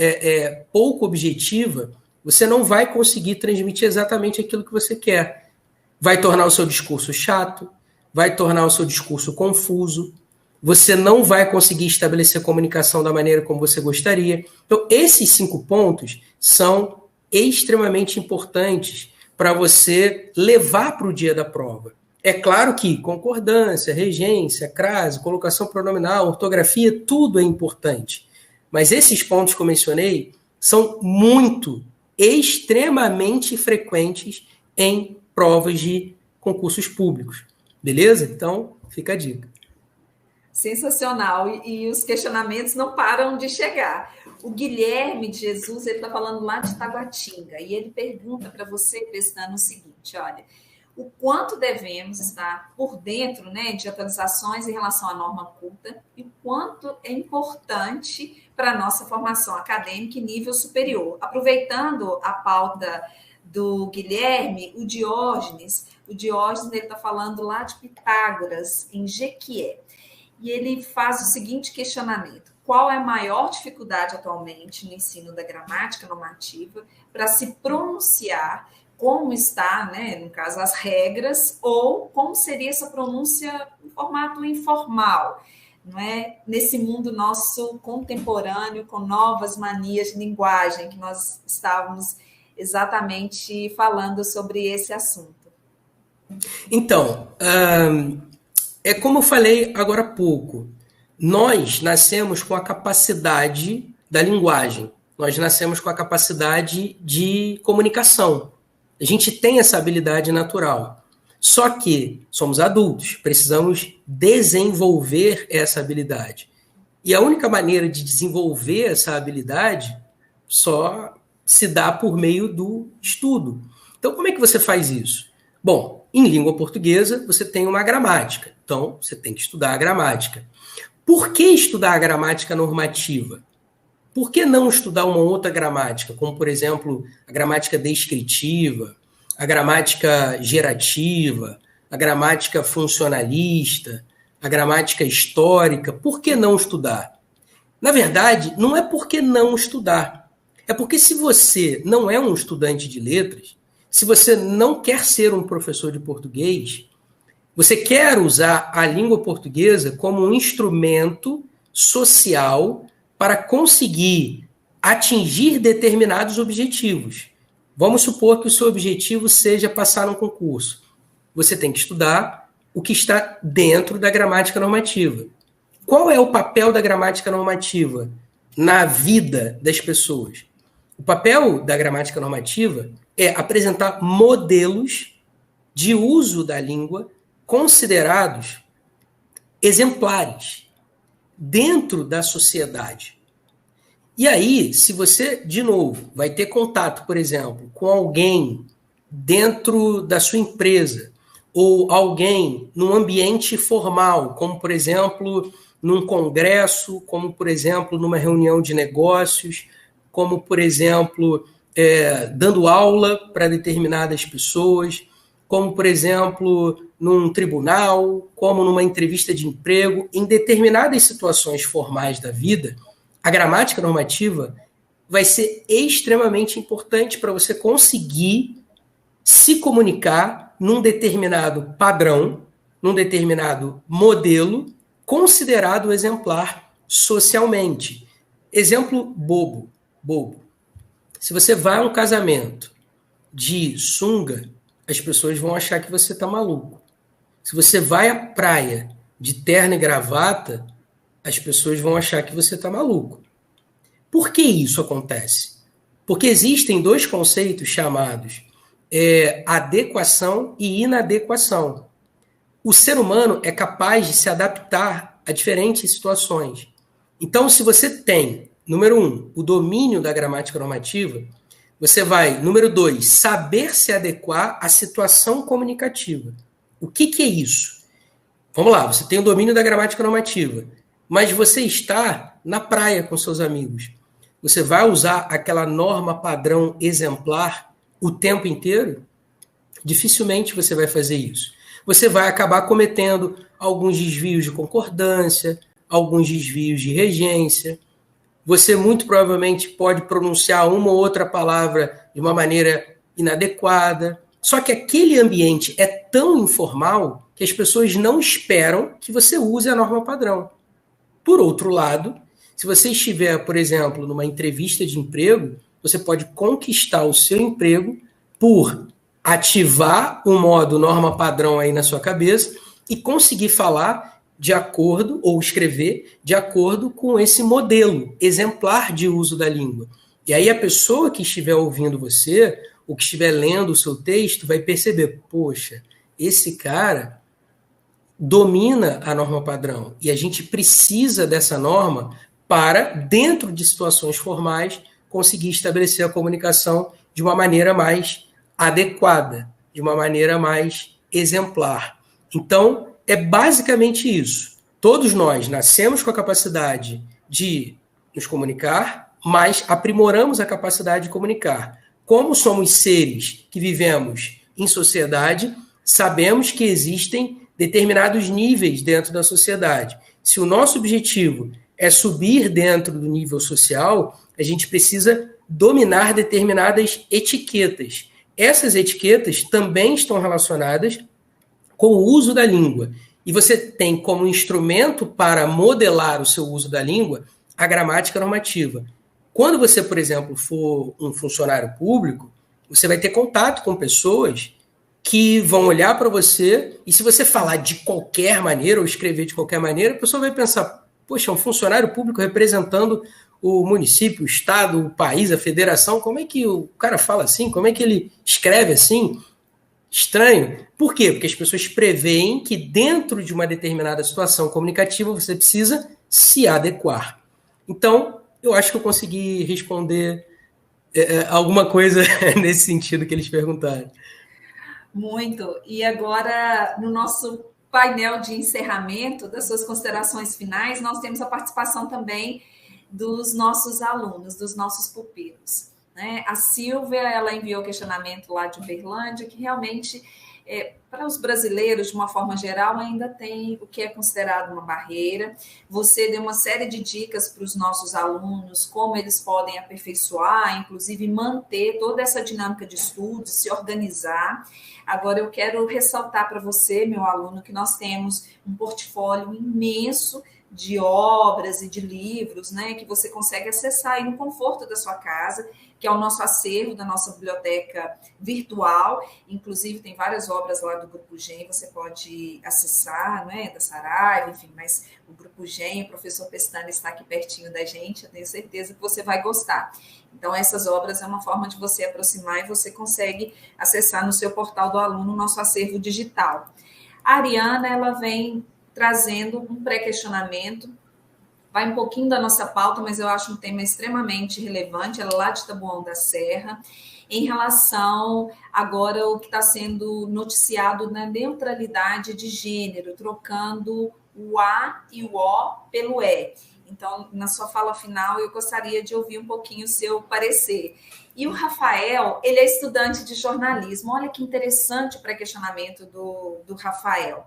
pouco objetiva, você não vai conseguir transmitir exatamente aquilo que você quer. Vai tornar o seu discurso chato, vai tornar o seu discurso confuso, você não vai conseguir estabelecer comunicação da maneira como você gostaria. Então, esses 5 pontos são extremamente importantes para você levar para o dia da prova. É claro que concordância, regência, crase, colocação pronominal, ortografia, tudo é importante. Mas esses pontos que eu mencionei são extremamente frequentes em provas de concursos públicos. Beleza? Então, fica a dica. Sensacional. E os questionamentos não param de chegar. O Guilherme de Jesus, ele está falando lá de Taguatinga, e ele pergunta para você, Pestana, o seguinte, olha, o quanto devemos estar por dentro, né, de atualizações em relação à norma culta e o quanto é importante para a nossa formação acadêmica em nível superior. Aproveitando a pauta do Guilherme, o Diógenes ele está falando lá de Pitágoras, em Jequié. E ele faz o seguinte questionamento: qual é a maior dificuldade atualmente no ensino da gramática normativa para se pronunciar como está, né, no caso, as regras, ou como seria essa pronúncia em formato informal, não é? Nesse mundo nosso contemporâneo, com novas manias de linguagem, que nós estávamos exatamente falando sobre esse assunto. Então, é como eu falei agora há pouco, nós nascemos com a capacidade da linguagem, nós nascemos com a capacidade de comunicação. A gente tem essa habilidade natural. Só que somos adultos, precisamos desenvolver essa habilidade. E a única maneira de desenvolver essa habilidade só se dá por meio do estudo. Então, como é que você faz isso? Bom, em língua portuguesa, você tem uma gramática. Então, você tem que estudar a gramática. Por que estudar a gramática normativa? Por que não estudar uma outra gramática, como, por exemplo, a gramática descritiva, a gramática gerativa, a gramática funcionalista, a gramática histórica? Por que não estudar? Na verdade, não é porque não estudar. É porque se você não é um estudante de letras, se você não quer ser um professor de português, você quer usar a língua portuguesa como um instrumento social para conseguir atingir determinados objetivos. Vamos supor que o seu objetivo seja passar num concurso. Você tem que estudar o que está dentro da gramática normativa. Qual é o papel da gramática normativa na vida das pessoas? O papel da gramática normativa é apresentar modelos de uso da língua considerados exemplares dentro da sociedade. E aí, se você, de novo, vai ter contato, por exemplo, com alguém dentro da sua empresa, ou alguém num ambiente formal, como, por exemplo, num congresso, como, por exemplo, numa reunião de negócios, como, por exemplo, dando aula para determinadas pessoas, como, por exemplo, num tribunal, como numa entrevista de emprego, em determinadas situações formais da vida, a gramática normativa vai ser extremamente importante para você conseguir se comunicar num determinado padrão, num determinado modelo, considerado exemplar socialmente. Exemplo bobo. Se você vai a um casamento de sunga, as pessoas vão achar que você está maluco. Se você vai à praia de terno e gravata, as pessoas vão achar que você está maluco. Por que isso acontece? Porque existem dois conceitos chamados adequação e inadequação. O ser humano é capaz de se adaptar a diferentes situações. Então, se você tem, número 1, o domínio da gramática normativa, você vai, número 2, saber se adequar à situação comunicativa. O que é isso? Vamos lá, você tem o domínio da gramática normativa, mas você está na praia com seus amigos. Você vai usar aquela norma padrão exemplar o tempo inteiro? Dificilmente você vai fazer isso. Você vai acabar cometendo alguns desvios de concordância, alguns desvios de regência. Você muito provavelmente pode pronunciar uma ou outra palavra de uma maneira inadequada. Só que aquele ambiente é tão informal que as pessoas não esperam que você use a norma padrão. Por outro lado, se você estiver, por exemplo, numa entrevista de emprego, você pode conquistar o seu emprego por ativar o modo norma padrão aí na sua cabeça e conseguir falar de acordo, ou escrever de acordo com esse modelo exemplar de uso da língua. E aí a pessoa que estiver ouvindo você, ou que estiver lendo o seu texto, vai perceber, poxa, esse cara domina a norma padrão. E a gente precisa dessa norma para, dentro de situações formais, conseguir estabelecer a comunicação de uma maneira mais adequada, de uma maneira mais exemplar. Então, é basicamente isso. Todos nós nascemos com a capacidade de nos comunicar, mas aprimoramos a capacidade de comunicar. Como somos seres que vivemos em sociedade, sabemos que existem determinados níveis dentro da sociedade. Se o nosso objetivo é subir dentro do nível social, a gente precisa dominar determinadas etiquetas. Essas etiquetas também estão relacionadas com o uso da língua. E você tem como instrumento para modelar o seu uso da língua a gramática normativa. Quando você, por exemplo, for um funcionário público, você vai ter contato com pessoas que vão olhar para você e se você falar de qualquer maneira ou escrever de qualquer maneira, a pessoa vai pensar, poxa, um funcionário público representando o município, o estado, o país, a federação, como é que o cara fala assim? Como é que ele escreve assim? Estranho. Por quê? Porque as pessoas preveem que dentro de uma determinada situação comunicativa você precisa se adequar. Então, eu acho que eu consegui responder alguma coisa nesse sentido que eles perguntaram. Muito. E agora, no nosso painel de encerramento das suas considerações finais, nós temos a participação também dos nossos alunos, dos nossos pupilos. Né? A Silvia, ela enviou questionamento lá de Uberlândia, que realmente, para os brasileiros, de uma forma geral, ainda tem o que é considerado uma barreira. Você deu uma série de dicas para os nossos alunos, como eles podem aperfeiçoar, inclusive manter toda essa dinâmica de estudo, se organizar. Agora, eu quero ressaltar para você, meu aluno, que nós temos um portfólio imenso de obras e de livros, né, que você consegue acessar aí no conforto da sua casa, que é o nosso acervo da nossa biblioteca virtual. Inclusive, tem várias obras lá do Grupo GEM, você pode acessar, né, da Saraiva, enfim, mas o Grupo GEM, o professor Pestana está aqui pertinho da gente, eu tenho certeza que você vai gostar. Então, essas obras é uma forma de você aproximar e você consegue acessar no seu portal do aluno o nosso acervo digital. A Ariana, ela vem trazendo um pré-questionamento, vai um pouquinho da nossa pauta, mas eu acho um tema extremamente relevante, ela é lá de Taboão da Serra, em relação agora ao que está sendo noticiado na neutralidade de gênero, trocando o A e o O pelo E. Então, na sua fala final, eu gostaria de ouvir um pouquinho o seu parecer. E o Rafael, ele é estudante de jornalismo. Olha que interessante o pré-questionamento do Rafael,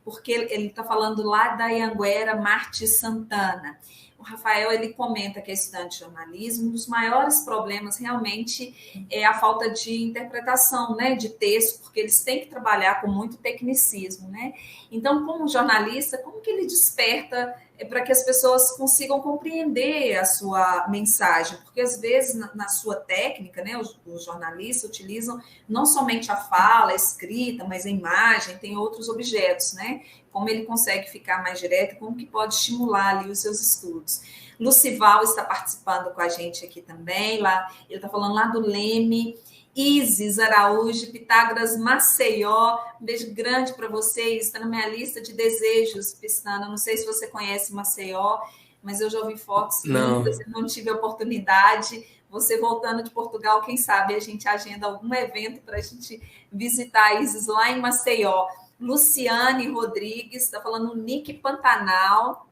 porque ele está falando lá da Anhanguera Marte Santana. O Rafael, ele comenta que é estudante de jornalismo, um dos maiores problemas realmente é a falta de interpretação, né, de texto, porque eles têm que trabalhar com muito tecnicismo, né? Então, como jornalista, como que ele desperta para que as pessoas consigam compreender a sua mensagem? Porque, às vezes, na sua técnica, né, os jornalistas utilizam não somente a fala, a escrita, mas a imagem, tem outros objetos, né? Como ele consegue ficar mais direto, como que pode estimular ali os seus estudos. Lucival está participando com a gente aqui também, lá, ele está falando lá do Leme. Isis Araújo, Pitágoras Maceió, um beijo grande para vocês, está na minha lista de desejos, Pestana, não sei se você conhece Maceió, mas eu já vi fotos Não. lindas e não tive a oportunidade. Você voltando de Portugal, quem sabe a gente agenda algum evento para a gente visitar a Isis lá em Maceió. Luciane Rodrigues está falando, Nick Pantanal,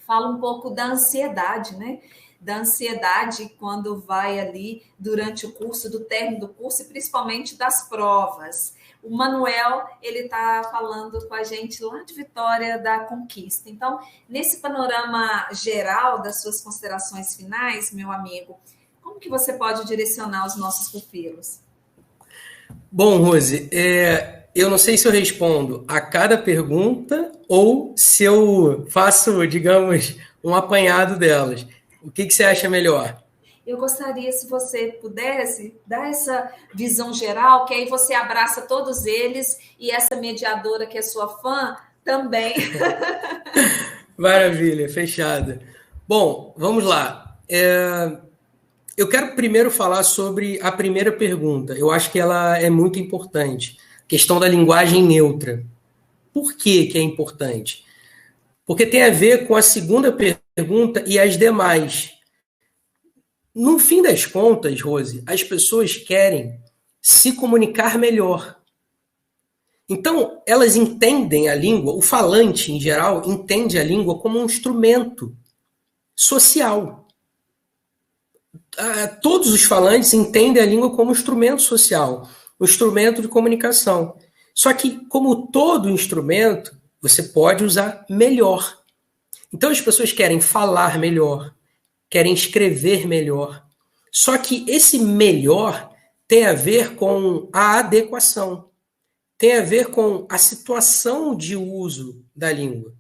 fala um pouco da ansiedade, né? Da ansiedade quando vai ali durante o curso, do término do curso e principalmente das provas. O Manuel, ele está falando com a gente lá de Vitória da Conquista. Então, nesse panorama geral das suas considerações finais, meu amigo, como que você pode direcionar os nossos pupilos? Bom, Rose, eu não sei se eu respondo a cada pergunta ou se eu faço, digamos, um apanhado delas. O que você acha melhor? Eu gostaria, se você pudesse, dar essa visão geral, que aí você abraça todos eles e essa mediadora que é sua fã também. Maravilha, fechada. Bom, vamos lá. Eu quero primeiro falar sobre a primeira pergunta. Eu acho que ela é muito importante. Questão da linguagem neutra. Por que é importante? Porque tem a ver com a segunda pergunta e as demais. No fim das contas, Rose, as pessoas querem se comunicar melhor. Então, elas entendem a língua, o falante, em geral, entende a língua como um instrumento social. Todos os falantes entendem a língua como um instrumento social, um instrumento de comunicação. Só que, como todo instrumento, você pode usar melhor. Então, as pessoas querem falar melhor, querem escrever melhor. Só que esse melhor tem a ver com a adequação, tem a ver com a situação de uso da língua.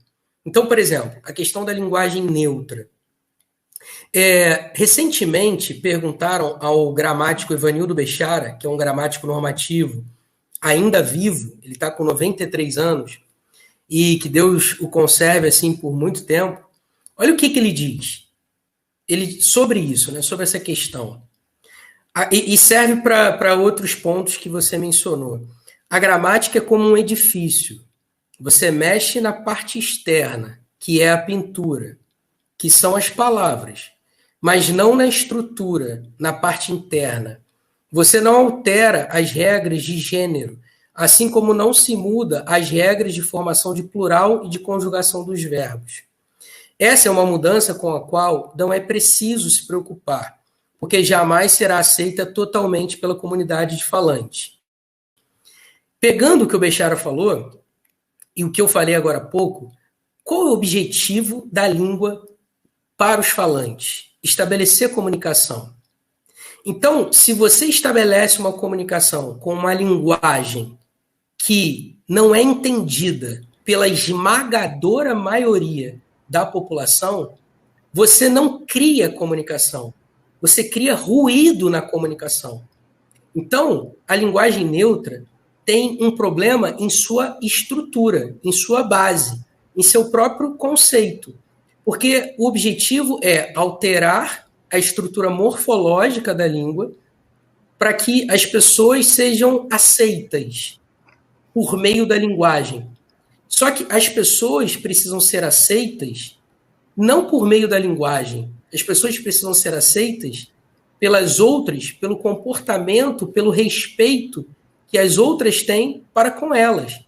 Então, por exemplo, a questão da linguagem neutra. Recentemente, perguntaram ao gramático Evanildo Bechara, que é um gramático normativo, ainda vivo, ele está com 93 anos, e que Deus o conserve assim por muito tempo. Olha o que ele diz sobre isso, né, sobre essa questão. E serve para outros pontos que você mencionou. A gramática é como um edifício. Você mexe na parte externa, que é a pintura, que são as palavras, mas não na estrutura, na parte interna. Você não altera as regras de gênero, assim como não se muda as regras de formação de plural e de conjugação dos verbos. Essa é uma mudança com a qual não é preciso se preocupar, porque jamais será aceita totalmente pela comunidade de falantes. Pegando o que o Bechara falou, e o que eu falei agora há pouco, qual é o objetivo da língua para os falantes? Estabelecer comunicação. Então, se você estabelece uma comunicação com uma linguagem que não é entendida pela esmagadora maioria da população, você não cria comunicação, você cria ruído na comunicação. Então, a linguagem neutra tem um problema em sua estrutura, em sua base, em seu próprio conceito. Porque o objetivo é alterar a estrutura morfológica da língua para que as pessoas sejam aceitas por meio da linguagem. Só que as pessoas precisam ser aceitas não por meio da linguagem. As pessoas precisam ser aceitas pelas outras, pelo comportamento, pelo respeito que as outras têm para com elas,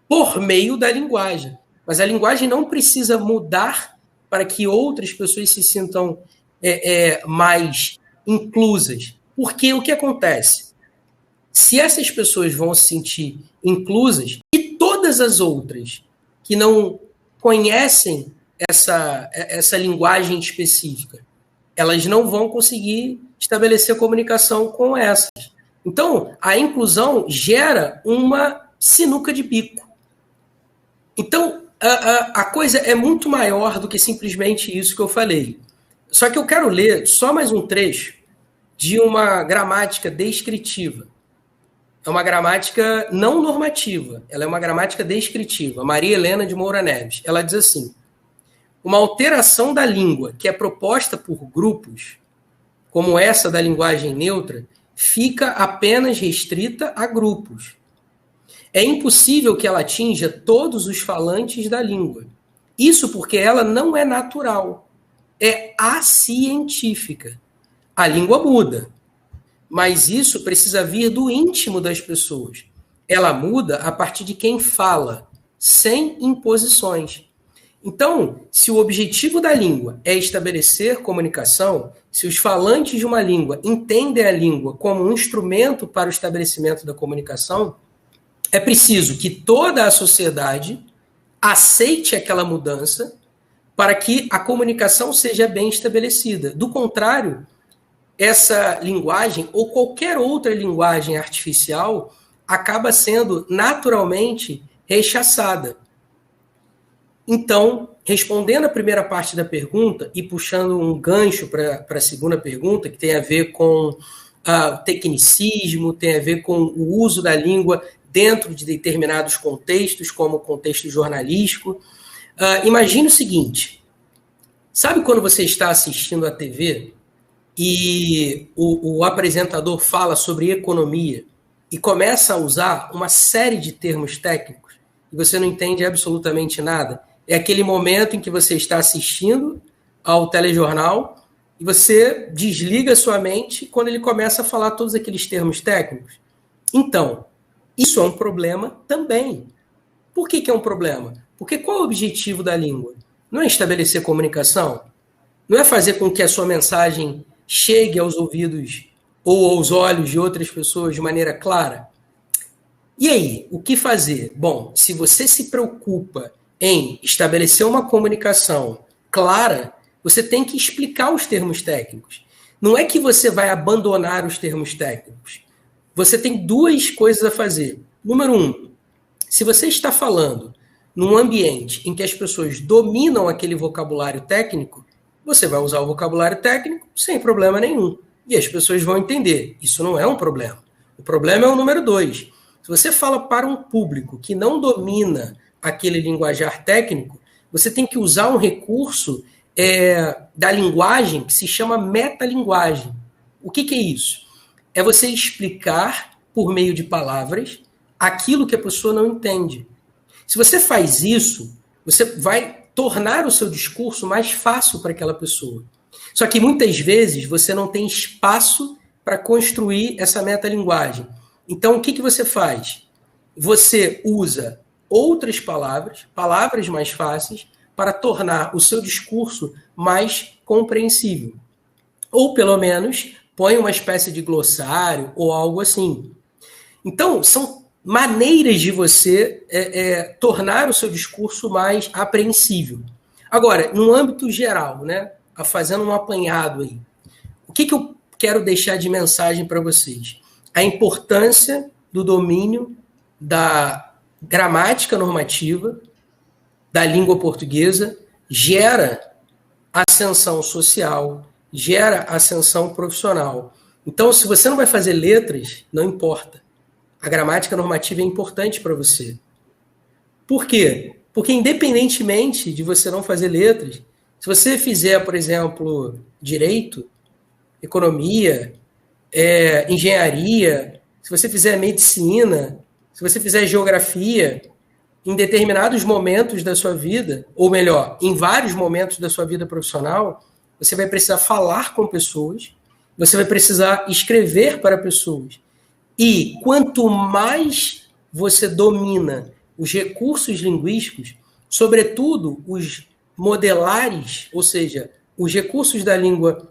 por meio da linguagem. Mas a linguagem não precisa mudar para que outras pessoas se sintam mais inclusas. Porque o que acontece? Se essas pessoas vão se sentir inclusas, e todas as outras que não conhecem essa linguagem específica, elas não vão conseguir estabelecer comunicação com essas. Então, a inclusão gera uma sinuca de bico. Então, a coisa é muito maior do que simplesmente isso que eu falei. Só que eu quero ler só mais um trecho de uma gramática descritiva. É uma gramática não normativa, ela é uma gramática descritiva. Maria Helena de Moura Neves. Ela diz assim: uma alteração da língua que é proposta por grupos, como essa da linguagem neutra, fica apenas restrita a grupos. É impossível que ela atinja todos os falantes da língua. Isso porque ela não é natural, é acientífica. A língua muda, mas isso precisa vir do íntimo das pessoas. Ela muda a partir de quem fala, sem imposições. Então, se o objetivo da língua é estabelecer comunicação, se os falantes de uma língua entendem a língua como um instrumento para o estabelecimento da comunicação, é preciso que toda a sociedade aceite aquela mudança para que a comunicação seja bem estabelecida. Do contrário, essa linguagem ou qualquer outra linguagem artificial acaba sendo naturalmente rechaçada. Então, respondendo a primeira parte da pergunta e puxando um gancho para a segunda pergunta, que tem a ver com o tecnicismo, tem a ver com o uso da língua dentro de determinados contextos, como o contexto jornalístico. Imagine o seguinte, sabe quando você está assistindo a TV e o apresentador fala sobre economia e começa a usar uma série de termos técnicos e você não entende absolutamente nada? É aquele momento em que você está assistindo ao telejornal e você desliga sua mente quando ele começa a falar todos aqueles termos técnicos. Então, isso é um problema também. Por que é um problema? Porque qual é o objetivo da língua? Não é estabelecer comunicação? Não é fazer com que a sua mensagem chegue aos ouvidos ou aos olhos de outras pessoas de maneira clara? E aí, o que fazer? Bom, se você se preocupa em estabelecer uma comunicação clara, você tem que explicar os termos técnicos. Não é que você vai abandonar os termos técnicos. Você tem duas coisas a fazer. Número 1, se você está falando num ambiente em que as pessoas dominam aquele vocabulário técnico, você vai usar o vocabulário técnico sem problema nenhum. E as pessoas vão entender. Isso não é um problema. O problema é o número 2. Se você fala para um público que não domina aquele linguajar técnico, você tem que usar um recurso da linguagem que se chama metalinguagem. O que é isso? É você explicar, por meio de palavras, aquilo que a pessoa não entende. Se você faz isso, você vai tornar o seu discurso mais fácil para aquela pessoa. Só que muitas vezes você não tem espaço para construir essa metalinguagem. Então, o que você faz? Você usa outras palavras, palavras mais fáceis, para tornar o seu discurso mais compreensível. Ou, pelo menos, põe uma espécie de glossário ou algo assim. Então, são maneiras de você tornar o seu discurso mais apreensível. Agora, no âmbito geral, né, fazendo um apanhado aí, o que eu quero deixar de mensagem para vocês? A importância do domínio da gramática normativa da língua portuguesa gera ascensão social, gera ascensão profissional. Então, se você não vai fazer letras, não importa. A gramática normativa é importante para você. Por quê? Porque independentemente de você não fazer letras, se você fizer, por exemplo, direito, economia, engenharia, se você fizer medicina, se você fizer geografia, em determinados momentos da sua vida, ou melhor, em vários momentos da sua vida profissional, você vai precisar falar com pessoas, você vai precisar escrever para pessoas. E quanto mais você domina os recursos linguísticos, sobretudo os modelares, ou seja, os recursos da língua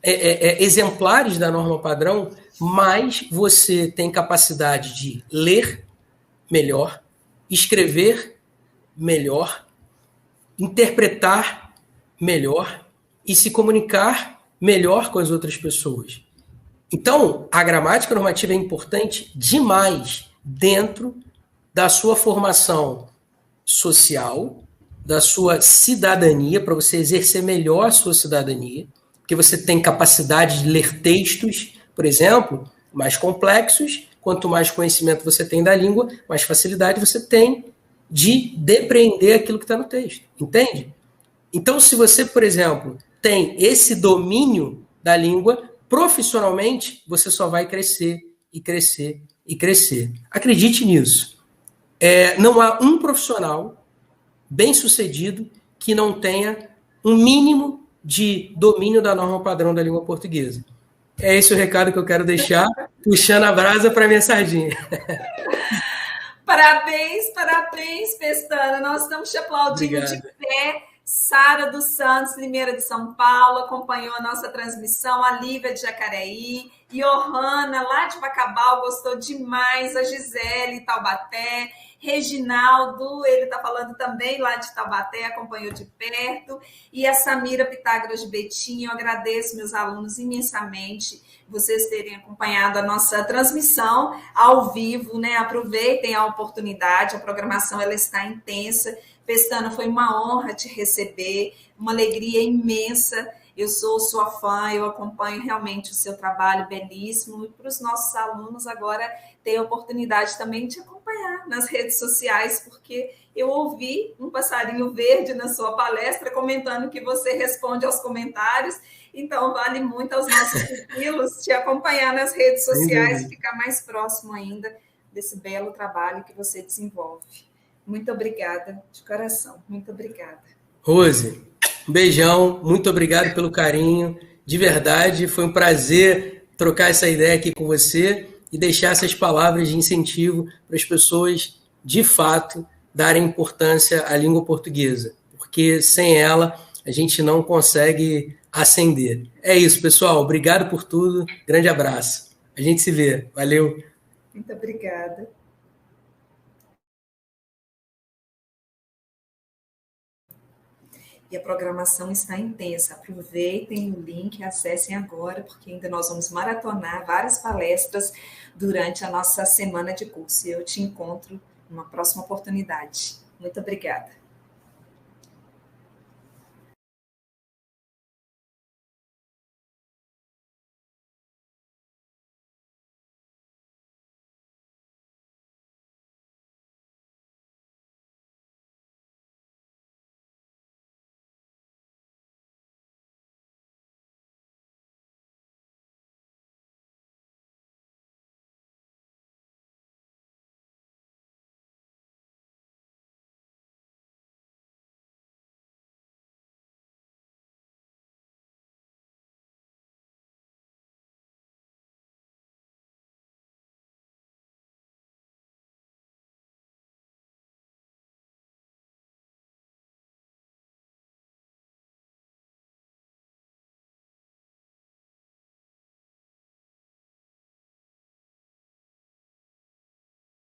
exemplares da norma padrão, mais você tem capacidade de ler melhor, escrever melhor, interpretar melhor e se comunicar melhor com as outras pessoas. Então, a gramática normativa é importante demais dentro da sua formação social, da sua cidadania, para você exercer melhor a sua cidadania, porque você tem capacidade de ler textos, por exemplo, mais complexos. Quanto mais conhecimento você tem da língua, mais facilidade você tem de depreender aquilo que está no texto. Entende? Então, se você, por exemplo, tem esse domínio da língua, profissionalmente, você só vai crescer e crescer e crescer. Acredite nisso. Não há um profissional bem-sucedido que não tenha um mínimo de domínio da norma padrão da língua portuguesa. É esse o recado que eu quero deixar, puxando a brasa para minha sardinha. Parabéns, parabéns, Pestana. Nós estamos te aplaudindo. Obrigado. De pé. Sara dos Santos, Limeira de São Paulo, acompanhou a nossa transmissão. A Lívia de Jacareí. Johanna, lá de Bacabal, gostou demais. A Gisele, Taubaté. Reginaldo, ele está falando também lá de Taubaté, acompanhou de perto. E a Samira Pitágoras de Betim. Eu agradeço meus alunos imensamente vocês terem acompanhado a nossa transmissão ao vivo, né? Aproveitem a oportunidade, a programação ela está intensa. Pestana, foi uma honra te receber, uma alegria imensa. Eu sou sua fã, eu acompanho realmente o seu trabalho belíssimo. E para os nossos alunos agora ter a oportunidade também de acompanhar nas redes sociais, porque eu ouvi um passarinho verde na sua palestra comentando que você responde aos comentários. Então, vale muito aos nossos pupilos te acompanhar nas redes sociais e ficar mais próximo ainda desse belo trabalho que você desenvolve. Muito obrigada, de coração. Muito obrigada. Rose, um beijão. Muito obrigado pelo carinho. De verdade, foi um prazer trocar essa ideia aqui com você e deixar essas palavras de incentivo para as pessoas, de fato, darem importância à língua portuguesa. Porque sem ela, a gente não consegue ascender. É isso, pessoal. Obrigado por tudo. Grande abraço. A gente se vê. Valeu. Muito obrigada. E a programação está intensa. Aproveitem o link, acessem agora, porque ainda nós vamos maratonar várias palestras durante a nossa semana de curso. E eu te encontro numa próxima oportunidade. Muito obrigada.